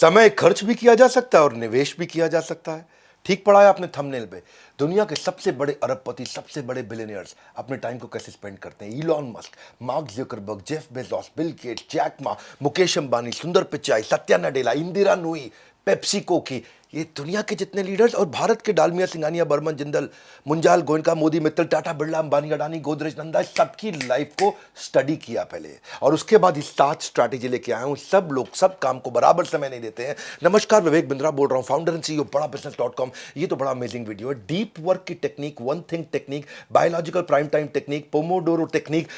समय खर्च भी किया जा सकता है और निवेश भी किया जा सकता है। ठीक पढ़ा है आपने थंबनेल पे। दुनिया के सबसे बड़े अरबपति, सबसे बड़े बिलियनियर्स अपने टाइम को कैसे स्पेंड करते हैं। Elon Musk, Mark Zuckerberg, Jeff Bezos, Bill Gates, Jack Ma, Mukesh Ambani, Sundar Pichai, Satya Nadella, Indra Nooyi, PepsiCo की, ये दुनिया के जितने लीडर्स और भारत के डालमिया, सिंघानिया, बर्मन, जिंदल, मुंजाल, गोयनका, मोदी, मित्तल, टाटा, बिरला, अंबानी, अडानी, गोदरेज, नंदा, सबकी लाइफ को स्टडी किया पहले और उसके बाद इस 7 स्ट्रैटेजी लेके आया हूं। सब लोग सब काम को बराबर समय नहीं देते हैं। नमस्कार, विवेक बिंद्रा बोल रहा हूं, फाउंडर एंड सीईओ बड़ा बिजनेस.com। ये तो बड़ा अमेजिंग वीडियो है। डीप वर्क की technique, one thing technique, biological prime time technique, pomodoro technique,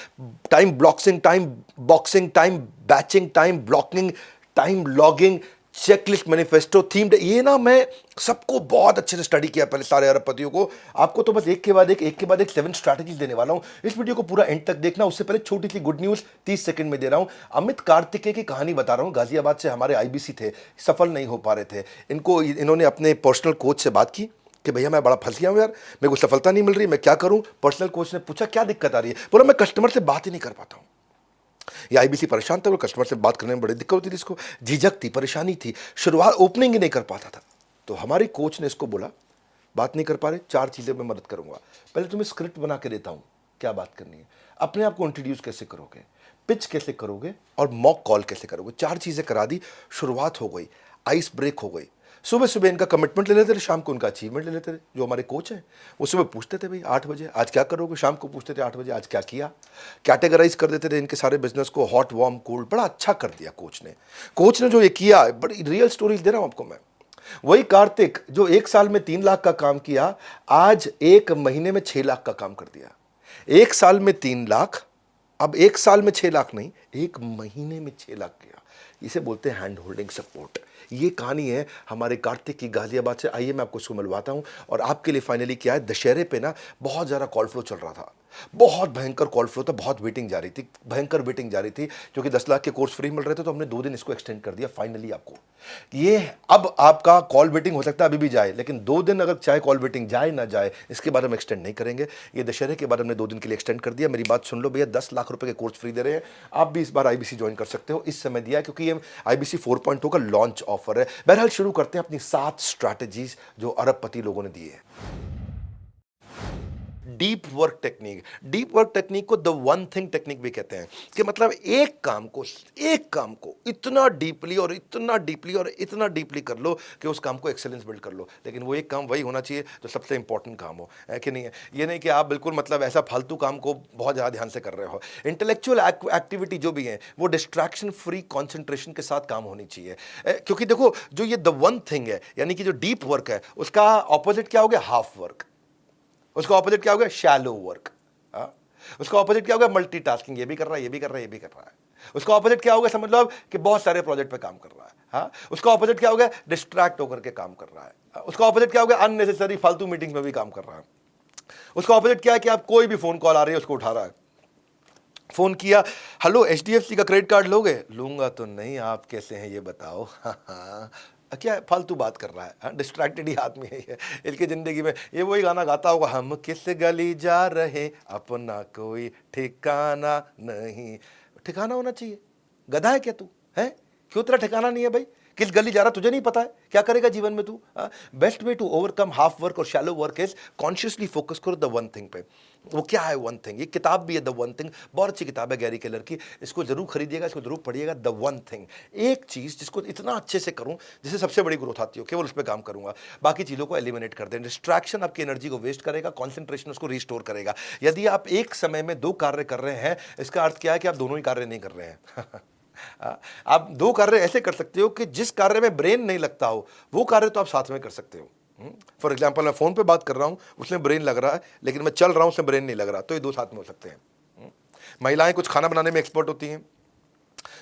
time blocking, time boxing, time batching, time blocking, time logging, checklist, manifesto, themed, ये ना मैं सबको बहुत अच्छे से स्टडी किया पहले सारे अरबपतियों को। आपको तो बस एक के बाद एक 7 स्ट्रैटेजीज देने वाला हूं। इस वीडियो को पूरा एंड तक देखना। उससे पहले छोटी सी गुड न्यूज 30 सेकंड में दे रहा हूं। अमित कार्तिकेय की कहानी बता रहा हूं। गाजियाबाद से हमारे आईबीसी थे, सफल नहीं हो पा रहे थे। इन्होंने अपने पर्सनल कोच से बात की कि भैया मैं बड़ा फंस गया हूं यार, मेरे को सफलता नहीं मिल रही, मैं क्या करूं। पर्सनल कोच ने पूछा क्या दिक्कत आ रही है। बोला मैं कस्टमर से बात ही नहीं कर पाता हूं। ये आईबीसी परेशान था, वो कस्टमर से बात करने में बड़ी दिक्कत होती थी, इसको झिझक थी, परेशानी थी, शुरुआत ओपनिंग ही नहीं कर पाता था। तो हमारी कोच ने इसको बोला बात नहीं कर पा रहे, 4 चीज़ें मैं मदद करूंगा। पहले तुम्हें स्क्रिप्ट बना के देता हूं, क्या बात करनी है, अपने आप को इंट्रोड्यूस कैसे करोगे, पिच कैसे करोगे और मॉक कॉल कैसे करोगे। 4 चीज़ें करा दी, शुरुआत हो गई, आइस ब्रेक हो गई। सुबह सुबह इनका कमिटमेंट ले लेते थे, शाम को उनका अचीवमेंट ले लेते थे। जो हमारे कोच हैं वो सुबह पूछते थे भाई 8 बजे आज क्या करोगे, शाम को पूछते थे 8 बजे आज क्या किया। कैटेगराइज कर देते थे इनके सारे बिजनेस को, हॉट वार्म कोल्ड। बड़ा अच्छा कर दिया कोच ने जो ये किया। बड़ी रियल स्टोरीज दे रहा हूं आपको मैं। वही कार्तिक जो 1 साल में 3 लाख का काम किया, आज 1 महीने में 6 लाख का काम कर दिया। 1 साल में 3 लाख, अब 1 साल में 6 लाख नहीं, 1 महीने में 6 लाख किया। इसे बोलते हैं हैंड होल्डिंग सपोर्ट। ये कहानी है हमारे कार्तिक की, गाजियाबाद से। आइए मैं आपको उसको मिलवाता हूं। और आपके लिए फाइनली क्या है, दशहरे पे ना बहुत ज़्यादा कॉल फ्लो चल रहा था, बहुत भयंकर कॉल फ्लो था, बहुत वेटिंग जा रही थी, भयंकर वेटिंग जा रही थी। क्योंकि 10 लाख के कोर्स फ्री मिल रहे थे तो हमने 2 दिन इसको एक्सटेंड कर दिया फाइनली आपको। ये अब आपका कॉल वेटिंग हो सकता है अभी भी जाए, लेकिन 2 दिन अगर चाहे कॉल वेटिंग जाए ना जाए, इसके बाद हम एक्सटेंड नहीं करेंगे। ये दशहरे के बाद हमने 2 दिन के लिए एक्सटेंड कर दिया। मेरी बात सुन लो भैया, 10 लाख रुपए के कोर्स फ्री दे रहे हैं। आप भी इस बार आईबीसी ज्वाइन कर सकते हो। इस समय दिया है क्योंकि ये आईबीसी 4.0 का लॉन्च ऑफर है। बहरहाल शुरू करते हैं अपनी 7 स्ट्रैटेजीज जो अरबपति लोगों ने दी है। डीप वर्क टेक्निक को द वन थिंग टेक्निक भी कहते हैं। कि मतलब एक काम को इतना डीपली और इतना डीपली कर लो कि उस काम को एक्सेलेंस बिल्ड कर लो। लेकिन वो एक काम वही होना चाहिए जो सबसे इंपॉर्टेंट काम हो, है कि नहीं है। ये नहीं कि आप बिल्कुल मतलब ऐसा फालतू काम को बहुत ज़्यादा ध्यान से कर रहे हो। इंटेलेक्चुअल एक्टिविटी जो भी है वो डिस्ट्रैक्शन फ्री कॉन्सेंट्रेशन के साथ काम होनी चाहिए। क्योंकि देखो जो ये द वन थिंग है, यानी कि जो डीप वर्क है, उसका ऑपोजिट क्या हो गया, हाफ वर्क। उसका ऑपोजिट क्या हो गया, शैलो वर्क। उसका ऑपोजिट क्या हो गया, मल्टीटास्किंग, ये भी कर रहा है, ये भी कर रहा है, ये भी कर रहा है। उसका ऑपोजिट क्या हो गया, समझ लो आप कि बहुत सारे प्रोजेक्ट पे काम कर रहा है। हाँ, उसका ऑपोजिट क्या हो गया, डिस्ट्रैक्ट होकर के काम कर रहा है। उसका ऑपोजिट क्या हो गया, अननेसेसरी फालतू मीटिंग्स में भी काम कर रहा है। उसका ऑपोजिट क्या है कि आप कोई भी फोन कॉल आ रही है उसको उठा रहा है। फोन किया, हेलो एचडीएफसी का क्रेडिट कार्ड लोगे, लूंगा तो नहीं, आप कैसे हैं ये बताओ। हाँ, क्या फालतू बात कर रहा है, डिस्ट्रैक्टेड ही आदमी है ये। इसकी जिंदगी में ये वही गाना गाता होगा, हम किस गली जा रहे अपना कोई ठिकाना नहीं। ठिकाना होना चाहिए, गधा है क्या तू, है क्यों तेरा ठिकाना नहीं है भाई। किस गली जा रहा तुझे नहीं पता है, क्या करेगा जीवन में तू। Best way to overcome half work और shallow work is consciously focus करो द वन थिंग पे। वो क्या है वन थिंग, ये किताब भी है द वन थिंग, बहुत अच्छी किताब है गैरी केलर की। इसको जरूर खरीदिएगा, इसको जरूर पढ़िएगा। द वन थिंग, एक चीज जिसको इतना अच्छे से करूं जिससे सबसे बड़ी ग्रोथ आती हो, केवल उस पर काम करूंगा, बाकी चीजों को एलिमिनेट कर दें। डिस्ट्रैक्शन आपकी एनर्जी को वेस्ट करेगा, कॉन्सेंट्रेशन उसको रिस्टोर करेगा। यदि आप एक समय में 2 कार्य कर रहे हैं, इसका अर्थ क्या है कि आप दोनों ही कार्य नहीं कर रहे हैं। आप 2 कार्य ऐसे कर सकते हो कि जिस कार्य में ब्रेन नहीं लगता हो वो कार्य तो आप साथ में कर सकते हो। फॉर एग्जाम्पल मैं फोन पे बात कर रहा हूं, उसमें ब्रेन लग रहा है, लेकिन मैं चल रहा हूं, उसमें ब्रेन नहीं लग रहा, तो ये 2 साथ में हो सकते हैं। महिलाएं कुछ खाना बनाने में एक्सपर्ट होती हैं,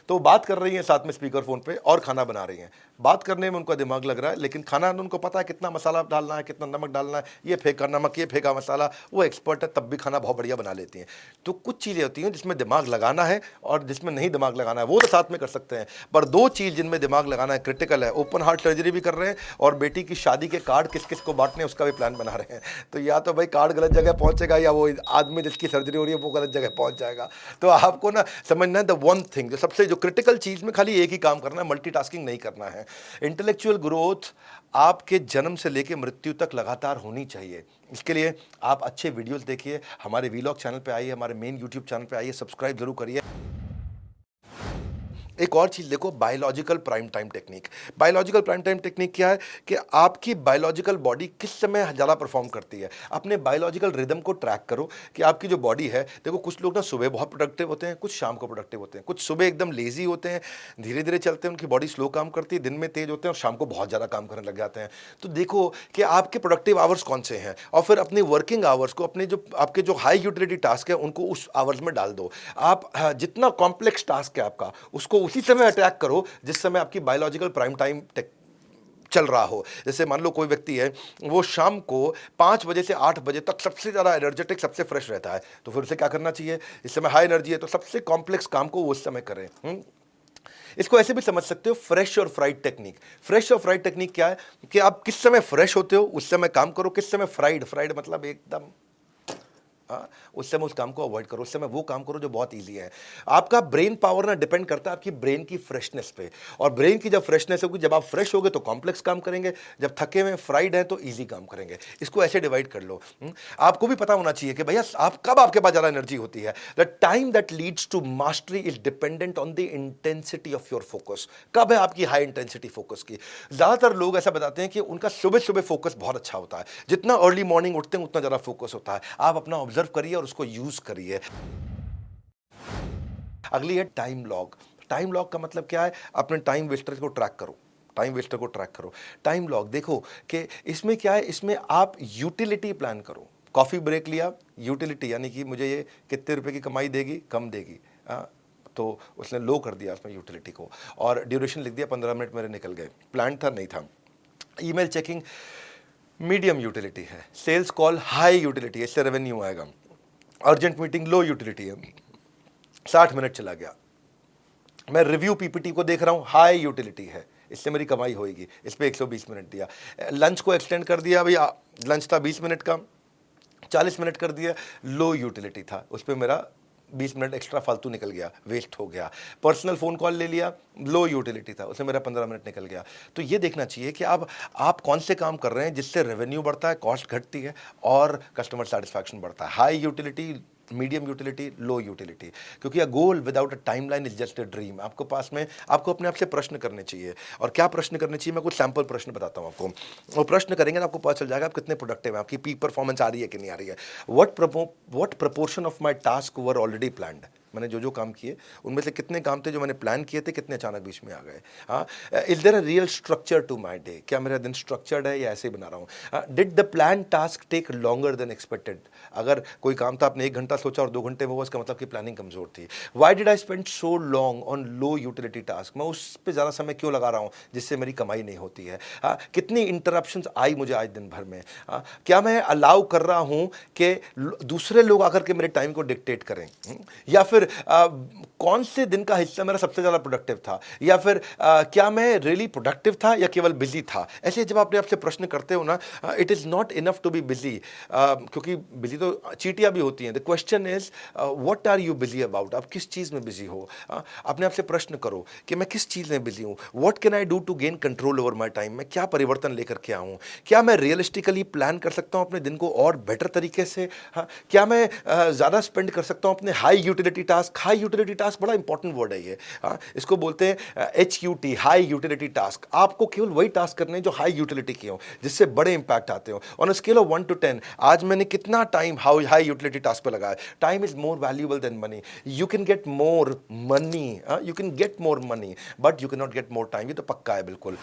तो बात कर रही हैं साथ में स्पीकर फोन पे और खाना बना रही हैं। बात करने में उनका दिमाग लग रहा है, लेकिन खाना उनको पता है कितना मसाला डालना है, कितना नमक डालना है, ये फेंका नमक, ये फेंका मसाला। वो एक्सपर्ट है, तब भी खाना बहुत बढ़िया बना लेती हैं। तो कुछ चीज़ें होती हैं जिसमें दिमाग लगाना है और जिसमें नहीं दिमाग लगाना है, वो तो साथ में कर सकते हैं। पर 2 चीज़ जिनमें दिमाग लगाना है क्रिटिकल है। ओपन हार्ट सर्जरी भी कर रहे हैं और बेटी की शादी के कार्ड किस किस को बांटने उसका भी प्लान बना रहे हैं। तो या तो भाई कार्ड गलत जगह पहुंचेगा या वो आदमी जिसकी सर्जरी हो रही है वो गलत जगह पहुंच जाएगा। तो आपको ना समझना है द वन थिंग, जो सबसे जो क्रिटिकल चीज़ में खाली एक ही काम करना है, मल्टीटास्किंग नहीं करना है। इंटेलेक्चुअल ग्रोथ आपके जन्म से लेकर मृत्यु तक लगातार होनी चाहिए। इसके लिए आप अच्छे वीडियोस देखिए, हमारे वीलॉग चैनल पे आइए, हमारे मेन यूट्यूब चैनल पे आइए, सब्सक्राइब जरूर करिए। एक और चीज़ देखो, biological prime time technique. Biological prime time technique क्या है कि आपकी बायोलॉजिकल बॉडी किस समय ज़्यादा परफॉर्म करती है। अपने बायोलॉजिकल रिदम को ट्रैक करो कि आपकी जो बॉडी है, देखो कुछ लोग ना सुबह बहुत प्रोडक्टिव होते हैं, कुछ शाम को प्रोडक्टिव होते हैं, कुछ सुबह एकदम लेजी होते हैं, धीरे धीरे चलते हैं, उनकी बॉडी स्लो काम करती है, दिन में तेज होते हैं और शाम को बहुत ज़्यादा काम करने लग जाते हैं। तो देखो कि आपके प्रोडक्टिव आवर्स कौन से हैं और फिर अपने वर्किंग आवर्स को, अपने जो आपके जो हाई यूटिलिटी टास्क है उनको उस आवर्स में डाल दो। आप जितना कॉम्प्लेक्स टास्क है आपका, उसको उसी समय अटैक करो जिस समय आपकी बायोलॉजिकल प्राइम टाइम चल रहा हो। जैसे मान लो कोई व्यक्ति है, वो शाम को 5 बजे से 8 बजे तक सबसे ज़्यादा एनर्जेटिक, सबसे फ्रेश रहता है, तो फिर उसे क्या करना चाहिए? इस समय हाई एनर्जी है तो सबसे कॉम्प्लेक्स काम को वो उस समय करें। इसको ऐसे भी समझ सकते हो, फ्रेश और फ्राइड टेक्निक। फ्रेश और फ्राइड टेक्निक क्या है कि आप किस समय फ्रेश होते हो उस समय काम करो, किस समय फ्राइड, फ्राइड मतलब एकदम उस समय उस काम को अवॉइड करो, उस समय वो काम करो जो बहुत इजी है। आपका ब्रेन पावर ना डिपेंड करता है आपकी ब्रेन की फ्रेशनेस पे, और ब्रेन की जब फ्रेशनेस होगी, जब आप फ्रेश होगे तो कॉम्प्लेक्स काम करेंगे, जब थके हुए फ्राइड है तो इजी काम करेंगे। इसको ऐसे डिवाइड कर लो। आपको भी पता होना चाहिए कि भैया आप कब, आपके पास ज़्यादा एनर्जी होती है। The time that leads to mastery is dependent on the intensity of your focus. कब है आपकी हाई इंटेंसिटी फोकस की? ज़्यादातर लोग ऐसा बताते हैं कि उनका सुबह सुबह फोकस बहुत अच्छा होता है, जितना अर्ली मॉर्निंग उठते हैं उतना ज़्यादा फोकस होता है। आप अपना ऑब्जर्व करिए और उसको यूज करिए। अगली है टाइम लॉग। टाइम लॉग का मतलब क्या है? अपने टाइम वेस्टर को ट्रैक करो, टाइम वेस्टर को ट्रैक करो। टाइम लॉग देखो कि इसमें क्या है, इसमें आप यूटिलिटी प्लान करो। कॉफी ब्रेक लिया, यूटिलिटी यानी कि मुझे ये कितने रुपए की कमाई देगी, कम देगी, तो उसने लो कर दिया उसमें यूटिलिटी को, और ड्यूरेशन लिख दिया 15 मिनट मेरे निकल गए। प्लान था, नहीं था। ईमेल चेकिंग मीडियम यूटिलिटी है, सेल्स कॉल हाई यूटिलिटी है, इससे रेवेन्यू आएगा। अर्जेंट मीटिंग लो यूटिलिटी है, 60 मिनट चला गया। मैं रिव्यू पीपीटी को देख रहा हूं, हाई यूटिलिटी है, इससे मेरी कमाई होगी, इस पे 120 मिनट दिया। लंच को एक्सटेंड कर दिया, भैया लंच था 20 मिनट का, 40 मिनट कर दिया, लो यूटिलिटी था, उस पर मेरा 20 मिनट एक्स्ट्रा फालतू निकल गया, वेस्ट हो गया। पर्सनल फ़ोन कॉल ले लिया, लो यूटिलिटी था, उससे मेरा 15 मिनट निकल गया। तो ये देखना चाहिए कि आप कौन से काम कर रहे हैं जिससे रेवेन्यू बढ़ता है, कॉस्ट घटती है और कस्टमर सेटिस्फैक्शन बढ़ता है। High utility, medium utility, low utility. क्योंकि a goal without a timeline is just a dream. आपको पास में आपको अपने आप से प्रश्न करने चाहिए, और क्या प्रश्न करने चाहिए, मैं कुछ सैंपल प्रश्न बताता हूँ आपको। वो प्रश्न करेंगे तो आपको पता चल जाएगा आप कितने प्रोडक्टिव हैं, आपकी पीक परफॉर्मेंस आ रही है कि नहीं आ रही है। What proportion of my task were already planned. मैंने जो जो काम किए उनमें से कितने काम थे जो मैंने प्लान किए थे, कितने अचानक बीच में आ गए। हाँ, is there a real structure to my day? क्या मेरा दिन स्ट्रक्चर्ड है या ऐसे ही बना रहा हूँ? Did the plan task take longer than expected? अगर कोई काम था, आपने 1 घंटा सोचा और 2 घंटे में हुआ, इसका मतलब कि प्लानिंग कमजोर थी। Why did I spend so long on low utility task? मैं उस पर ज़्यादा समय क्यों लगा रहा हूँ जिससे मेरी कमाई नहीं होती है? हाँ, कितनी इंटरप्शंस आई मुझे आज दिन भर में? हाँ, क्या मैं अलाउ कर रहा हूँ कि दूसरे लोग आकर के मेरे टाइम को डिक्टेट करें? या फिर कौन से दिन का हिस्सा मेरा सबसे ज़्यादा प्रोडक्टिव था, या फिर क्या मैं रियली प्रोडक्टिव था या केवल बिजी था? ऐसे जब अपने आप से प्रश्न करते हो ना, it is not enough to be busy, क्योंकि बिजी तो चीटियाँ भी होती हैं। The question is what are you busy about? आप किस चीज़ में बिजी हो? अपने आप से प्रश्न करो कि मैं किस चीज़ में बिजी हूँ। What can I do to gain control over my time? मैं क्या परिवर्तन लेकर के आऊँ? क्या मैं रियलिस्टिकली प्लान कर सकता हूँ अपने दिन को और बेटर तरीके से? हाँ, क्या मैं ज़्यादा स्पेंड कर सकता हूँ अपने high utility task? High utility task बड़ा इंपॉर्टेंट वर्ड है ये। हाँ, इसको बोलते हैं HUT, हाई यूटिलिटी टास्क। आपको केवल वही टास्क करने हैं जो हाई यूटिलिटी के हो, जिससे बड़े इंपैक्ट आते हो। On a scale of 1 to 10, आज मैंने कितना टाइम हाई यूटिलिटी टास्क पे लगाया? Time is more valuable then money. You can get more money, you can get more money, but you can not get more time. ये तो पक्का है बिल्कुल।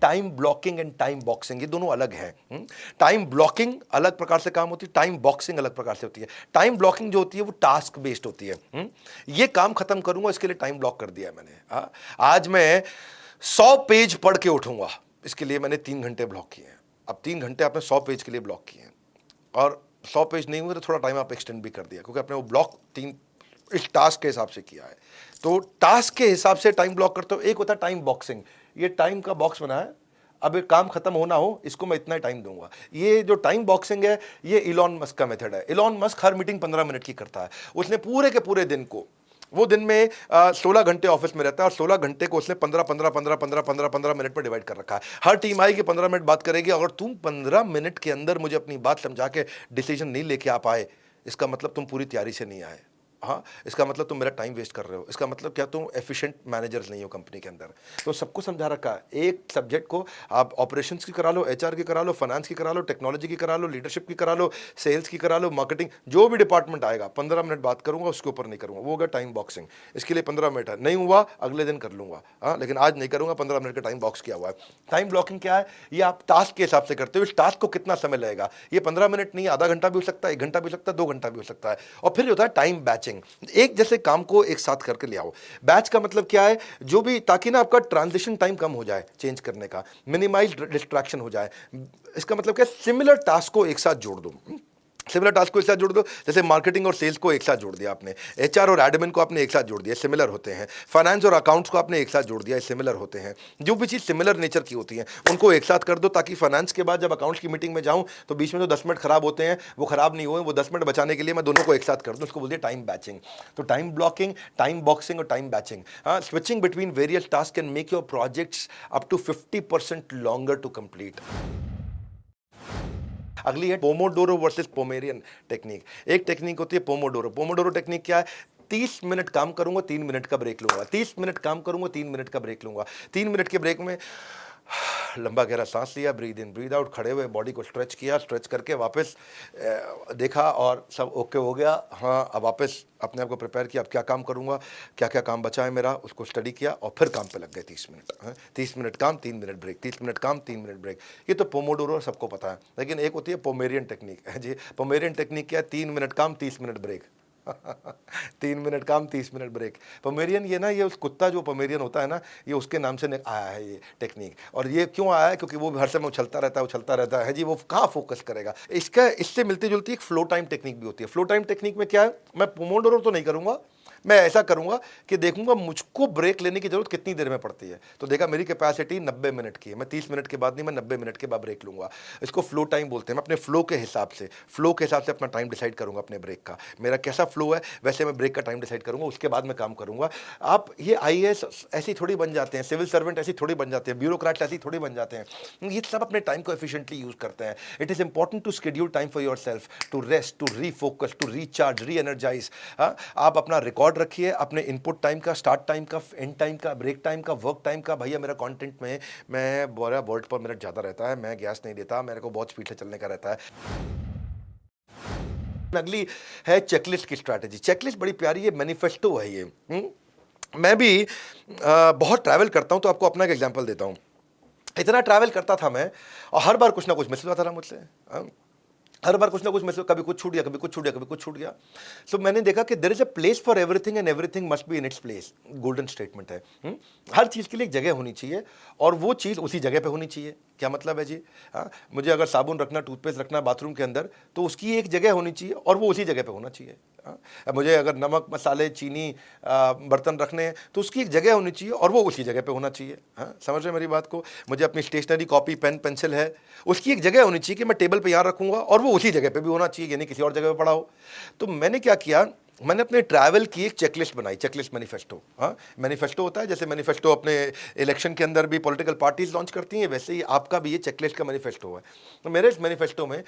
Time blocking and time boxing, ये दोनों अलग हैं। टाइम ब्लॉकिंग अलग प्रकार से काम होती है, टाइम बॉक्सिंग अलग प्रकार से होती है। टाइम ब्लॉकिंग जो होती है वो टास्क बेस्ड होती है। ये काम खत्म करूंगा, इसके लिए टाइम ब्लॉक कर दिया है मैंने। आज मैं 100 पेज पढ़ के उठूंगा, इसके लिए मैंने 3 घंटे ब्लॉक किए हैं। अब 3 घंटे आपने 100 पेज के लिए ब्लॉक किए हैं, और 100 पेज नहीं हुए तो थोड़ा टाइम आप एक्सटेंड भी कर दिया, क्योंकि आपने वो ब्लॉक 3 इस टास्क के हिसाब से किया है। तो टास्क के हिसाब से टाइम ब्लॉक करते हो। एक होता है टाइम बॉक्सिंग, ये टाइम का बॉक्स बना है, अब एक काम खत्म होना हो, इसको मैं इतना टाइम दूंगा। ये जो टाइम बॉक्सिंग है, ये इलॉन मस्क का मेथड है। इलॉन मस्क हर मीटिंग 15 मिनट की करता है। उसने पूरे के पूरे दिन को वो दिन में 16 घंटे ऑफिस में रहता है और 16 घंटे को उसने 15 मिनट में डिवाइड कर रखा है। हर टीम आएगी 15 मिनट बात करेगी। अगर तुम 15 मिनट के अंदर मुझे अपनी बात समझा के डिसीजन नहीं लेके आ पाए, इसका मतलब तुम पूरी तैयारी से नहीं आए। हाँ, इसका मतलब तुम मेरा टाइम वेस्ट कर रहे हो। इसका मतलब क्या, तुम एफिशिएंट मैनेजर्स नहीं हो कंपनी के अंदर। तो सबको समझा रखा है। एक सब्जेक्ट को आप ऑपरेशंस की करा लो, एचआर की करा लो, फाइनेंस की करा लो, टेक्नोलॉजी की करा लो, लीडरशिप की करा लो, सेल्स की करा लो, मार्केटिंग, जो भी डिपार्टमेंट आएगा 15 मिनट बात करूंगा, उसके ऊपर नहीं करूंगा। वो होगा टाइम बॉक्सिंग। इसके लिए 15 मिनट है, नहीं हुआ अगले दिन कर लूंगा। हाँ, लेकिन आज नहीं करूंगा। 15 मिनट का टाइम बॉक्स किया हुआ है। टाइम ब्लॉकिंग क्या है? ये आप टास्क के हिसाब से करते हो। इस टास्क को कितना समय लगेगा, ये 15 मिनट नहीं, आधा घंटा भी हो सकता है, 1 घंटा भी हो सकता है, 2 घंटा भी हो सकता है। और फिर होता है टाइम बैचिंग। एक जैसे काम को एक साथ करके ले आओ। बैच का मतलब क्या है? जो भी, ताकि ना आपका ट्रांजिशन टाइम कम हो जाए चेंज करने का, मिनिमाइज डिस्ट्रैक्शन हो जाए। इसका मतलब क्या? सिमिलर टास्क को एक साथ जोड़ दो। सिमिलर टास्क को एक साथ जोड़ दो। जैसे मार्केटिंग और सेल्स को एक साथ जोड़ दिया आपने, एचआर और एडमिन को आपने एक साथ जोड़ दिया, सिमिलर होते हैं। फाइनेंस और अकाउंट्स को आपने एक साथ जोड़ दिया, सिमिलर होते हैं। जो भी चीज़ सिमिलर नेचर की होती है उनको एक साथ कर दो, ताकि फाइनेंस के बाद जब अकाउंट्स की मीटिंग में जाऊं तो बीच में जो 10 मिनट खराब होते हैं वो खराब नहीं हुए। वो 10 मिनट बचाने के लिए मैं दोनों को एक साथ कर दूं। उसको बोलते हैं टाइम बैचिंग। तो टाइम ब्लॉकिंग, टाइम बॉक्सिंग और टाइम बैचिंग, हाँ, switching between various task can make your projects up to 50% longer to complete. अगली है पोमोडोरो वर्सेस पोमेरियन टेक्निक। एक टेक्निक होती है पोमोडोरो। पोमोडोरो टेक्निक क्या है? 30 मिनट काम करूंगा, 3 मिनट का ब्रेक लूंगा। 30 मिनट काम करूंगा, 3 मिनट का ब्रेक लूंगा। 3 मिनट के ब्रेक में लंबा गहरा सांस लिया, ब्रीद इन ब्रीद आउट, खड़े हुए बॉडी को स्ट्रेच किया, स्ट्रेच करके वापस देखा और सब ओके हो गया। हाँ, अब वापस अपने आप को प्रिपेयर किया, अब क्या काम करूंगा, क्या क्या काम बचा है मेरा, उसको स्टडी किया और फिर काम पे लग गए 30 मिनट। हाँ, 30 मिनट काम, 3 मिनट ब्रेक, 30 मिनट काम, 3 मिनट ब्रेक। ये तो पोमोडोरो सबको पता है। लेकिन एक होती है पोमेरियन टेक्निक। जी, पोमेरियन टेक्निक क्या है? 3 मिनट काम, 30 मिनट ब्रेक। 3 मिनट काम, 30 मिनट ब्रेक। पोमेरियन, ये ना, ये उस कुत्ता जो पोमेरियन होता है ना, ये उसके नाम से आया है ये टेक्निक। और ये क्यों आया है? क्योंकि वो हर समय उछलता रहता है जी। वो कहाँ फोकस करेगा? इसका इससे मिलती जुलती एक फ्लो टाइम टेक्निक भी होती है। फ्लो टाइम टेक्निक में क्या है? मैं पोमोडोरो तो नहीं करूंगा, मैं ऐसा करूंगा कि देखूंगा मुझको ब्रेक लेने की जरूरत कितनी देर में पड़ती है। तो देखा मेरी कैपेसिटी 90 मिनट की है, मैं 30 मिनट के बाद नहीं, मैं 90 मिनट के बाद ब्रेक लूंगा। इसको फ्लो टाइम बोलते हैं। मैं अपने फ्लो के हिसाब से अपना टाइम डिसाइड करूंगा अपने ब्रेक का। मेरा कैसा फ्लो है वैसे मैं ब्रेक का टाइम डिसाइड करूंगा, उसके बाद मैं काम करूंगा। आप ये आईएएस ऐसी थोड़ी बन जाते हैं, सिविल सर्वेंट ऐसी थोड़ी बन जाते हैं, ब्यूरोक्रेट ऐसी थोड़ी बन जाते हैं। ये सब अपने टाइम को एफिशिएंटली यूज करते हैं। It is important to schedule time for yourself, to rest, to refocus, to recharge, reenergise. आप अपना रिकॉर्ड रखिए अपने इनपुट टाइम का, स्टार्ट टाइम का, एंड टाइम का, ब्रेक टाइम का, वर्क टाइम का। भैया मेरा कंटेंट में मैं 12 वोल्ट पर मिनट ज़्यादा रहता है, मैं गैस नहीं देता, मेरे को बहुत स्पीड से चलने का रहता है। अगली है चेकलिस्ट की स्ट्रैटेजी। चेकलिस्ट बड़ी प्यारी है, मैनिफेस्टो है ये। मैं भी बहुत ट्रैवल करता हूं, तो आपको अपना एक एग्जांपल देता हूं। इतना ट्रैवल करता था मैं और हर बार कुछ ना कुछ मिस होता था मुझसे। हर बार कुछ ना कुछ मिस, कभी कुछ छूट गया, कभी कुछ छूट गया, कभी कुछ छूट गया। सो मैंने देखा कि there is a place for everything and everything must be in its place. Golden statement है। हर चीज़ के लिए एक जगह होनी चाहिए और वो चीज़ उसी जगह पे होनी चाहिए। क्या मतलब है जी? हाँ, मुझे अगर साबुन रखना, टूथपेस्ट रखना बाथरूम के अंदर, तो उसकी एक जगह होनी चाहिए और वो उसी जगह पे होना चाहिए। हाँ, मुझे अगर नमक, मसाले, चीनी, बर्तन रखने हैं तो उसकी एक जगह होनी चाहिए और वो उसी जगह पे होना चाहिए। हाँ, समझ रहे हैं मेरी बात को? मुझे अपनी स्टेशनरी, कॉपी, पेन, पेंसिल है, उसकी एक जगह होनी चाहिए कि मैं टेबल पे यहाँ रखूँगा और वो उसी जगह पे भी होना चाहिए, यानी किसी और जगह पे पड़ा हो। तो मैंने क्या किया, मैंने अपने ट्रैवल की एक चेकलिस्ट बनाई, चेकलिस्ट मैनिफेस्टो। हाँ, मैनिफेस्टो होता है, जैसे मैनिफेस्टो अपने इलेक्शन के अंदर भी पॉलिटिकल पार्टीज लॉन्च करती हैं, वैसे ही आपका भी ये चेकलिस्ट का मैनिफेस्टो है। तो मेरे इस मैनिफेस्टो में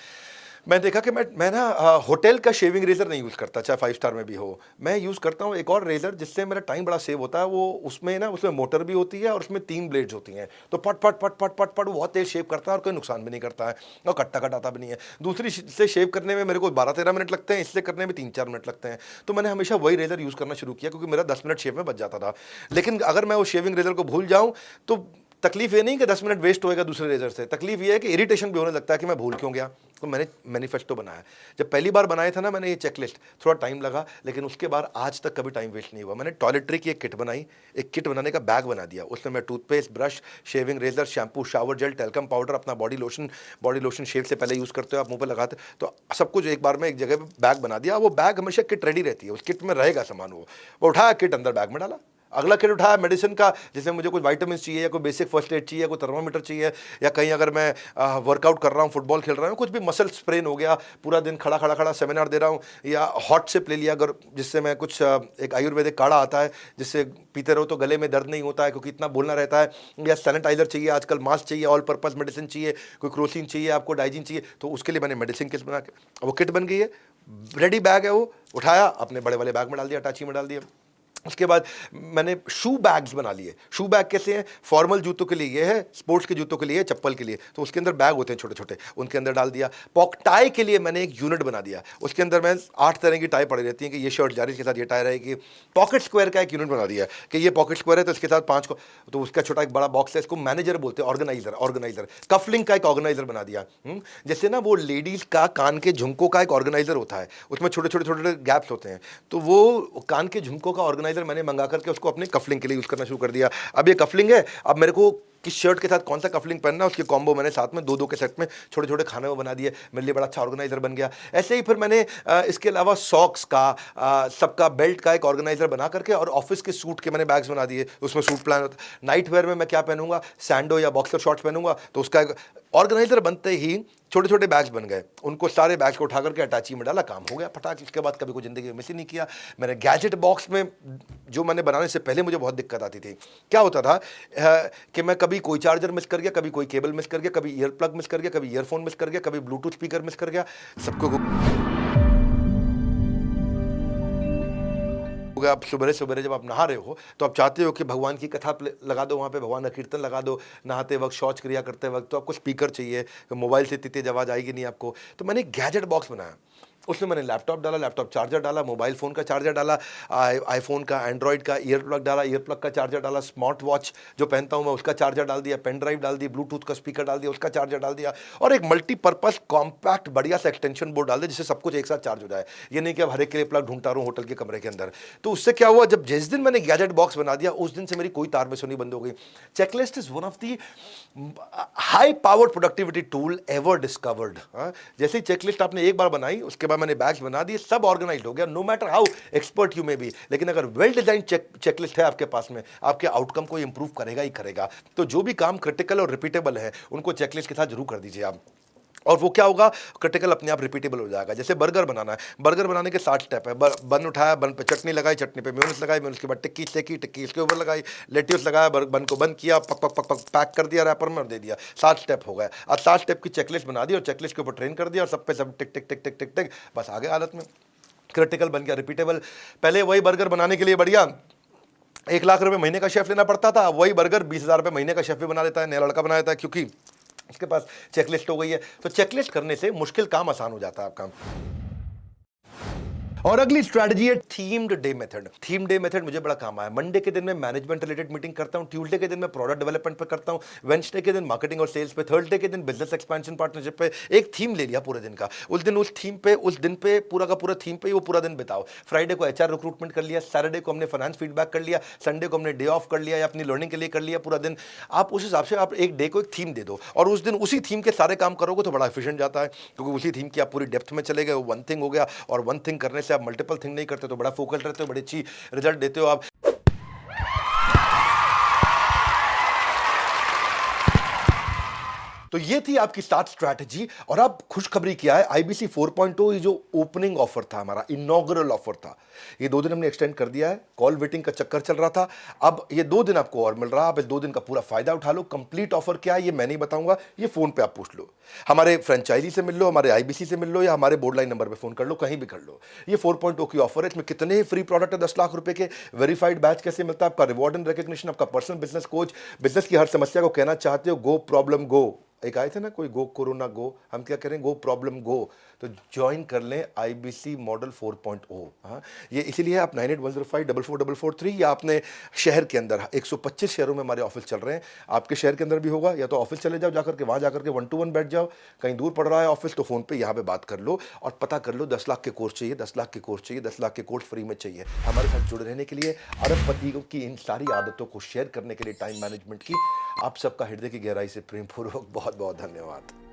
मैं देखा कि मैं ना होटल का शेविंग रेजर नहीं यूज़ करता, चाहे 5 स्टार में भी हो। मैं यूज़ करता हूँ एक और रेजर जिससे मेरा टाइम बड़ा सेव होता है। वो उसमें मोटर भी होती है और उसमें 3 ब्लेड्स होती हैं, तो पट पट पट पट पट पट वो बहुत तेज शेव करता है और कोई नुकसान भी नहीं करता है और कट्टा कटाता भी नहीं है। दूसरी से शेव करने में मेरे को 12-13 मिनट लगते हैं, इससे करने में 3-4 मिनट लगते हैं। तो मैंने हमेशा वही रेजर यूज़ करना शुरू किया, क्योंकि मेरा 10 मिनट शेव में बच जाता था। लेकिन अगर मैं वो शेविंग रेजर को भूल जाऊँ तो तकलीफ ये नहीं कि 10 मिनट वेस्ट होएगा दूसरे रेजर से, तकलीफ ये है कि इरिटेशन भी होने लगता है कि मैं भूल क्यों गया। तो मैंने मैनिफेस्टो बनाया। जब पहली बार बनाया था ना मैंने ये चेकलिस्ट, थोड़ा टाइम लगा, लेकिन उसके बाद आज तक कभी टाइम वेस्ट नहीं हुआ। मैंने टॉयलेटरी की एक किट बनाई, एक किट बनाने का बैग बना दिया। उसमें मैं toothpaste, brush, shaving razor, shampoo, shower gel, talcum powder, अपना बॉडी लोशन शेव से पहले यूज़ करते हो आप, मुंह पे लगाते, तो सब कुछ एक बार में एक जगह पे बैग बना दिया। वो बैग हमेशा किट रेडी रहती है, उस किट में रहेगा सामान। वो उठाया, किट अंदर बैग में डाला, अगला किट उठाया मेडिसिन का, जैसे मुझे कुछ विटामिन चाहिए या कोई बेसिक फर्स्ट एड चाहिए, कोई थर्मामीटर चाहिए, या कहीं अगर मैं वर्कआउट कर रहा हूँ, फुटबॉल खेल रहा हूँ, कुछ भी मसल स्प्रेन हो गया, पूरा दिन खड़ा खड़ा खड़ा सेमिनार दे रहा हूँ, या हॉट सिप ले लिया अगर, जिससे मैं कुछ एक आयुर्वेदिक काढ़ा आता है जिससे पीते रहो तो गले में दर्द नहीं होता है क्योंकि इतना बोलना रहता है, या सैनिटाइजर चाहिए आजकल, मास्क चाहिए, ऑल पर्पज मेडिसिन चाहिए, कोई क्रोसिन चाहिए आपको, डाइजीन चाहिए, तो उसके लिए मैंने मेडिसिन किट बना के वो किट बन गई है, रेडी बैग है वो, उठाया अपने बड़े वाले बैग में डाल दिया, अटैची में डाल दिया। उसके बाद मैंने शू बैग्स बना लिए। शू बैग कैसे हैं? फॉर्मल जूतों के लिए ये है, स्पोर्ट्स के जूतों के लिए, चप्पल के लिए, तो उसके अंदर बैग होते हैं छोटे छोटे, उनके अंदर डाल दिया। पॉक टाई के लिए मैंने एक यूनिट बना दिया, उसके अंदर मैं 8 तरह की टाई पड़ी रहती है कि ये शर्ट जा रही है, इसके साथ ये टाई रहेगी। पॉकेट स्क्वायर का एक यूनिट बना दिया कि ये पॉकेट स्क्वायर है तो इसके साथ 5 को, तो उसका छोटा एक बड़ा बॉक्स है, इसको मैनेजर बोलते हैं, ऑर्गेनाइजर। कफलिंग का एक ऑर्गेनाइजर बना दिया, जैसे ना वो लेडीज का कान के झुमकों का एक ऑर्गेनाइजर होता है, उसमें छोटे छोटे छोटे छोटे गैप्स होते हैं, तो वो कान के झुमकों का ऑर्गेनाइजर मैंने मंगा करके उसको अपने कफलिंग के लिए यूज करना शुरू कर दिया। अब ये कफलिंग है, अब मेरे को किस शर्ट के साथ कौन सा कफलिंग पहनना है उसके कॉम्बो मैंने साथ में 2-2 के सेट में छोटे छोटे खाने में बना दिए, मेरे लिए बड़ा अच्छा ऑर्गेनाइजर बन गया। ऐसे ही फिर मैंने इसके अलावा सॉक्स का, सबका बेल्ट का एक ऑर्गेनाइजर बना करके, और ऑफिस के सूट के मैंने बैग्स बना दिए, उसमें सूट प्लान होता है। नाइट वेयर में मैं क्या पहनूंगा, सैंडो या बॉक्सर शॉर्ट्स पहनूंगा, तो उसका एक ऑर्गेनाइजर बनते ही छोटे छोटे बैग्स बन गए, उनको सारे बैग्स को उठा करके अटैची में डाला, काम हो गया फटाक। इसके बाद कभी कोई ज़िंदगी में मिस ही नहीं किया। मैंने गैजेट बॉक्स में, जो मैंने बनाने से पहले मुझे बहुत दिक्कत आती थी, क्या होता था कि मैं कभी कोई चार्जर मिस कर गया, कभी कोई केबल मिस कर गया, कभी ईयर प्लग मिस कर गया, कभी ईयरफोन मिस कर गया, कभी ब्लूटूथ स्पीकर मिस कर गया, सबको हो गया। आप सुबह सुबह जब आप नहा रहे हो तो आप चाहते हो कि भगवान की कथा लगा दो, वहाँ पे भगवान का कीर्तन लगा दो, नहाते वक्त, शौच क्रिया करते वक्त, तो आपको स्पीकर चाहिए, मोबाइल से इतनी तेज आवाज़ आएगी नहीं आपको। तो मैंने एक गैजेट बॉक्स बनाया, उसमें मैंने लैपटॉप डाला, लैपटॉप चार्जर डाला, मोबाइल फ़ोन का चार्जर डाला, आईफोन का, एंड्रॉयड का ईयर प्लग डाला, ईयर प्लग का चार्जर डाला, स्मार्ट वॉच जो पहनता हूँ मैं उसका चार्जर डाल दिया, पेन ड्राइव डाल दी, ब्लूटूथ का स्पीकर डाल दिया, उसका चार्जर डाल दिया, और एक मल्टीपर्पज़ कॉम्पैक्ट बढ़िया सा एक्सटेंशन बोर्ड डाल दिया जिससे सब कुछ एक साथ चार्ज हो जाए। ये नहीं कि अब हर एक के लिए प्लग ढूंढता रहूँ होटल के कमरे के अंदर। तो उससे क्या हुआ, जब जिस दिन मैंने गैजेट बॉक्स बना दिया उस दिन से मेरी कोई तार मिस होनी बंद हो गई। Checklist is one of the high powered productivity tool ever discovered. जैसे ही चेकलिस्ट आपने एक बार बनाई, उसके बाद मैंने बैग्स बना दिए, सब ऑर्गेनाइज हो गया, no matter how expert you may be, लेकिन अगर वेल डिजाइन चेकलिस्ट है आपके पास में, आपके आउटकम को इंप्रूव करेगा ही करेगा। तो जो भी काम क्रिटिकल और रिपीटेबल है उनको चेकलिस्ट के साथ जरूर कर दीजिए आप, और वो क्या होगा, क्रिटिकल अपने आप रिपीटेबल हो जाएगा। जैसे बर्गर बनाना है, बर्गर बनाने के 7 स्टेप है। बन उठाया, बन पे चटनी लगाई, चटनी पे मेयोनीज लगाई, मेयोनीज के बाद टिक्की सेकी, टिक्की इसके ऊपर लगाई, लेट्यूस लगाया, बन को बंद किया, पक पक पक पक पैक कर दिया रैपर में और दे दिया। 7 स्टेप हो गए। आज 7 स्टेप की चेकलिस्ट बना दी और चेकलिस्ट के ऊपर ट्रेन कर दिया, और सब पे सब टिक टिक टिक टिक टिक टिक, बस आगे हालत में क्रिटिकल बन गया, रिपीटेबल। पहले वही बर्गर बनाने के लिए बढ़िया 1 लाख रुपए महीने का शेफ लेना पड़ता था, वही बर्गर 20,000 रुपए महीने का शेफ भी बना लेता है, नया लड़का बना लेता है, क्योंकि उसके पास चेकलिस्ट हो गई है। तो चेकलिस्ट करने से मुश्किल काम आसान हो जाता है आपका। और अगली स्ट्रैटेजी है themed day method. Theme day method मुझे बड़ा काम आया। मंडे के दिन मैं मैनेजमेंट रिलेटेड मीटिंग करता हूं, ट्यूसडे के दिन मैं प्रोडक्ट डेवलपमेंट पे करता हूं, वेडनेसडे के दिन मार्केटिंग और सेल्स पे, थर्सडे के दिन बिजनेस एक्सपेंशन पार्टनरशिप पे। एक थीम ले लिया पूरे दिन का, उस दिन उस थीम पे, उस दिन पे पूरा का पूरा थीम पे वो पूरा दिन बिताओ। फ्राइडे को एचआर रिक्रूटमेंट कर लिया, सैटरडे को हमने फाइनेंस फीडबैक कर लिया, संडे को हमने डे ऑफ कर लिया या अपनी लर्निंग के लिए कर लिया पूरा दिन। आप उस हिसाब से आप एक डे को एक थीम दे दो और उस दिन उसी थीम के सारे काम करोगे तो बड़ा एफिशिएंट जाता है, क्योंकि उसी थीम की आप पूरी डेप्थ में चले गए। वो वन थिंग हो गया, और वन थिंग करने से आप मल्टीपल थिंग नहीं करते तो बड़ा फोकस रहते हो, बड़ी अच्छी रिजल्ट देते हो आप। तो ये थी आपकी 7 स्ट्रैटेजी। और अब खुशखबरी क्या है, आईबीसी 4.0 ये जो ओपनिंग ऑफर था, हमारा इनॉग्रल ऑफर था, ये 2 दिन हमने एक्सटेंड कर दिया है। कॉल वेटिंग का चक्कर चल रहा था, अब ये 2 दिन आपको और मिल रहा है। आप इस 2 दिन का पूरा फायदा उठा लो। कंप्लीट ऑफर क्या है ये मैं नहीं बताऊंगा, ये फोन पे आप पूछ लो, हमारे फ्रेंचाइजी से मिल लो, हमारे आईबीसी से मिल लो, या हमारे बोर्ड लाइन नंबर पे फोन कर लो, कहीं भी कर लो। ये 4.0 की ऑफर है। इसमें कितने फ्री प्रोडक्ट है, 10 लाख रुपए के। वेरीफाइड बैच कैसे मिलता है, आपका रिवॉर्ड एंड रिकग्निशन, आपका पर्सनल बिजनेस कोच, बिजनेस की हर समस्या को कहना चाहते हो गो प्रॉब्लम गो। एक आए थे ना कोई, गो कोरोना गो, हम क्या करें, गो प्रॉब्लम गो। तो ज्वाइन कर लें आईबीसी मॉडल 4.0। हाँ, ये इसीलिए आप 9810544443 या आपने शहर के अंदर 125 शहरों में हमारे ऑफिस चल रहे हैं, आपके शहर के अंदर भी होगा, या तो ऑफिस चले जाओ जाकर के, वहाँ जाकर के 1-to-1 बैठ जाओ। कहीं दूर पड़ रहा है ऑफिस तो फोन पे यहाँ पे बात कर लो और पता कर लो 10 लाख के कोर्स चाहिए, 10 लाख के कोर्स चाहिए, 10 लाख के कोर्स फ्री में चाहिए। हमारे साथ जुड़े रहने के लिए, अरबपतियों की इन सारी आदतों को शेयर करने के लिए, टाइम मैनेजमेंट की, आप सबका हृदय की गहराई से प्रेमपूर्वक बहुत बहुत धन्यवाद।